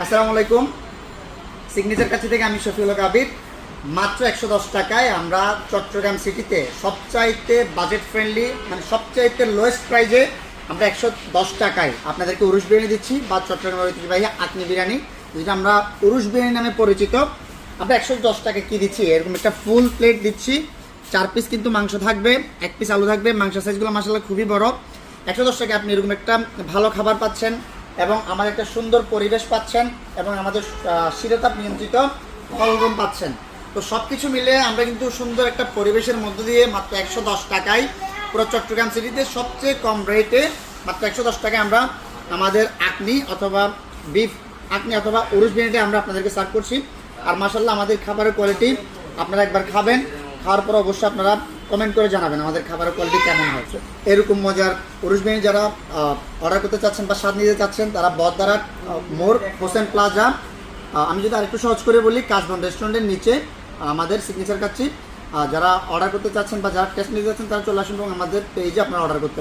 আসসালামু আলাইকুম। সিগনেচার কাছে থেকে আমি শফিউল হক আবির। মাত্র 110 টাকায় আমরা চট্টগ্রাম সিটিতে সবচাইতে বাজেট ফ্রেন্ডলি, মানে সবচাইতে লোয়েস্ট প্রাইজে আমরা 110 টাকায় আপনাদেরকে উরুশ বিরিয়ানি দিচ্ছি, বা চট্টগ্রামের ঐতিহ্যবাহী আকনি বিরিয়ানি, যেটা আমরা উরুশ বিরিয়ানি নামে পরিচিত। আমরা 110 টাকায় কী দিচ্ছি, এরকম একটা ফুল প্লেট দিচ্ছি। 4 পিস কিন্তু মাংস থাকবে, 1 পিস আলু থাকবে। মাংস সাইজগুলো মাশাআল্লাহ খুবই বড়। 110 টাকায় আপনি এরকম একটা ভালো খাবার পাচ্ছেন, এবং আমাদের একটা সুন্দর পরিবেশ পাচ্ছেন, এবং আমাদের শীততাপ নিয়ন্ত্রিত হলরুম পাচ্ছেন। তো সব কিছু মিলে আমরা কিন্তু সুন্দর একটা পরিবেশের মধ্য দিয়ে মাত্র 110 টাকায় পুরো চট্টগ্রাম সিটিতে সবচেয়ে কম রেটে মাত্র 110 টাকায় আমরা আমাদের আকনি অথবা বিফ আকনি অথবা উরুশ বিরিয়ানিটা আমরা আপনাদেরকে সার্ভ করছি। আর মাশাআল্লাহ আমাদের খাবারের কোয়ালিটি আপনারা একবার খাবেন, খাওয়ার পর অবশ্যই আপনারা কমেন্ট করে জানাবেন আমাদের খাবারের কোয়ালিটি কেমন হয়েছে। এরকম মজার উরুশ বিরিয়ানি যারা অর্ডার করতে চাচ্ছেন বা স্বাদ নিতে চাচ্ছেন, তারা বদদারা মোড় হোসেন প্লাজা, আমি যদি আরেকটু সহজ করে বলি, কাশবন রেস্টুরেন্টের নিচে আমাদের সিগনেচার কাছে যারা অর্ডার করতে চাচ্ছেন বা যারা টেস্ট নিতে চাচ্ছেন, তারা চলে আসুন এবং আমাদের পেজে আপনারা অর্ডার করতে পারেন।